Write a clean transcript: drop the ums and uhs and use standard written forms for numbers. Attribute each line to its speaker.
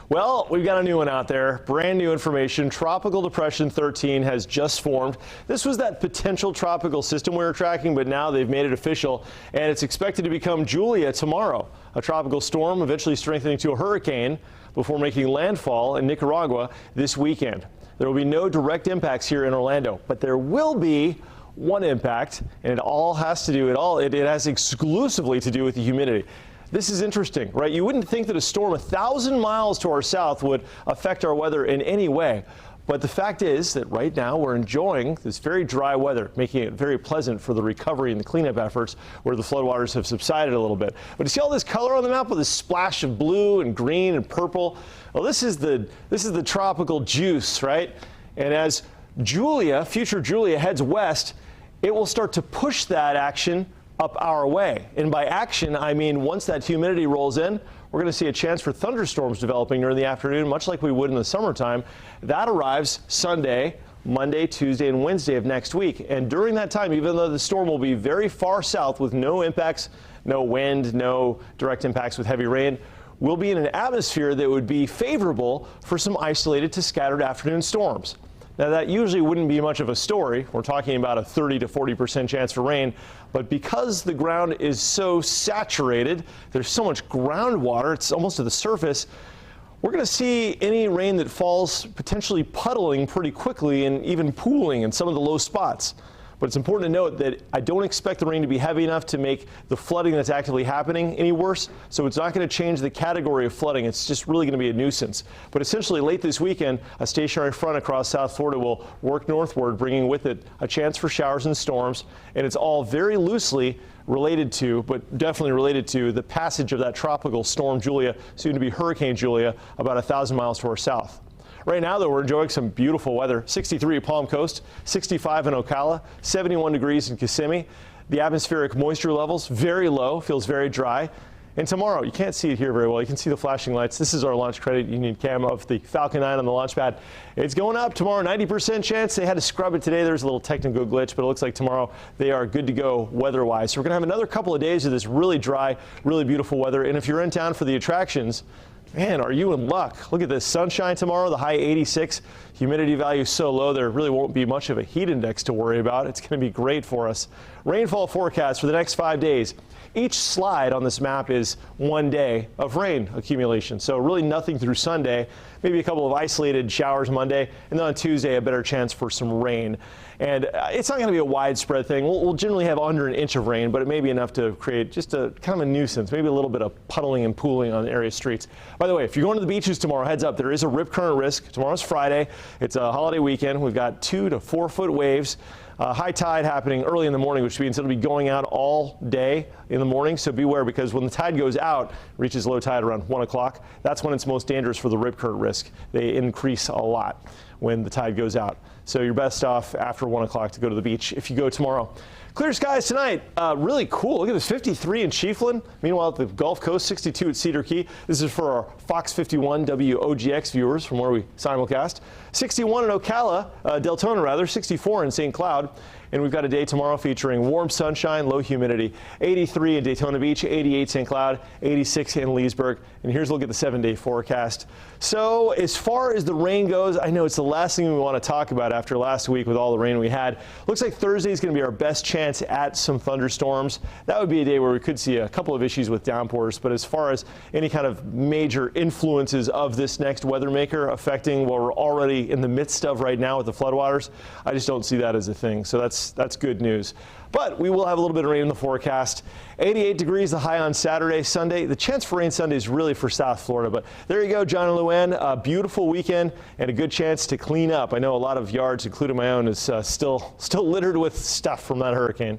Speaker 1: Well, we've got a new one out there. Brand new information. Tropical Depression 13 has just formed. This was that potential tropical system we were tracking, but now they've made it official, and it's expected to become Julia tomorrow. A tropical storm eventually strengthening to a hurricane before making landfall in Nicaragua this weekend. There will be no direct impacts here in Orlando, but there will be one impact, and it has exclusively to do with the humidity. This is interesting, right? You wouldn't think that a storm 1,000 miles to our south would affect our weather in any way. But the fact is that right now we're enjoying this very dry weather, making it very pleasant for the recovery and the cleanup efforts where the floodwaters have subsided a little bit. But you see all this color on the map with this splash of blue and green and purple? Well, this is the tropical juice, right? And as future Julia heads west, it will start to push that action up our way. And by action, I mean once that humidity rolls in, we're going to see a chance for thunderstorms developing during the afternoon, much like we would in the summertime. That arrives Sunday, Monday, Tuesday, and Wednesday of next week. And during that time, even though the storm will be very far south with no impacts, no wind, no direct impacts with heavy rain, we'll be in an atmosphere that would be favorable for some isolated to scattered afternoon storms. Now, that usually wouldn't be much of a story. We're talking about a 30 to 40% chance for rain. But because the ground is so saturated, there's so much groundwater, it's almost to the surface, we're going to see any rain that falls potentially puddling pretty quickly and even pooling in some of the low spots. But it's important to note that I don't expect the rain to be heavy enough to make the flooding that's actively happening any worse. So it's not going to change the category of flooding. It's just really going to be a nuisance. But essentially late this weekend, a stationary front across South Florida will work northward, bringing with it a chance for showers and storms. And it's all very loosely related to, but definitely related to, the passage of that tropical storm Julia, soon to be Hurricane Julia, about 1,000 miles to our south. Right now, though, we're enjoying some beautiful weather. 63 at Palm Coast, 65 in Ocala, 71 degrees in Kissimmee. The atmospheric moisture levels very low, feels very dry. And tomorrow, you can't see it here very well. You can see the flashing lights. This is our launch credit union cam of the Falcon 9 on the launch pad. It's going up tomorrow, 90% chance. They had to scrub it today. There's a little technical glitch, but it looks like tomorrow they are good to go weather-wise. So we're going to have another couple of days of this really dry, really beautiful weather. And if you're in town for the attractions, man, are you in luck? Look at this sunshine tomorrow, the high 86. Humidity value so low there really won't be much of a heat index to worry about. It's going to be great for us. Rainfall forecast for the next 5 days. Each slide on this map is 1 day of rain accumulation. So really nothing through Sunday, maybe a couple of isolated showers Monday, and then on Tuesday a better chance for some rain. And it's not going to be a widespread thing. We'll generally have under 1 inch of rain, but it may be enough to create just a kind of a nuisance, maybe a little bit of puddling and pooling on area streets. By the way, if you're going to the beaches tomorrow, heads up, there is a rip current risk. Tomorrow's Friday. It's a holiday weekend. We've got 2 to 4 foot waves. High tide happening early in the morning, which means it'll be going out all day in the morning. So beware, because when the tide goes out, reaches low tide around 1 o'clock, that's when it's most dangerous for the rip current risk. They increase a lot when the tide goes out. So you're best off after 1 o'clock to go to the beach if you go tomorrow. Clear skies tonight. Really cool. Look at this, 53 in Chiefland. Meanwhile, at the Gulf Coast, 62 at Cedar Key. This is for our Fox 51 WOGX viewers from where we simulcast. 61 in Ocala, Deltona rather, 64 in St. Cloud. And we've got a day tomorrow featuring warm sunshine, low humidity. 83 in Daytona Beach, 88 St. Cloud, 86 in Leesburg. And here's a look at the 7-day forecast. So as far as the rain goes, I know it's the last thing we want to talk about after last week with all the rain we had. Looks like Thursday is going to be our best chance at some thunderstorms. That would be a day where we could see a couple of issues with downpours. But as far as any kind of major influences of this next weather maker affecting what we're already in the midst of right now with the floodwaters, I just don't see that as a thing. So that's good news. But we will have a little bit of rain in the forecast. 88 degrees, the high on Saturday, Sunday. The chance for rain Sunday is really for South Florida. But there you go, John and Luann. A beautiful weekend and a good chance to clean up. I know a lot of yards, including my own, is still littered with stuff from that hurricane.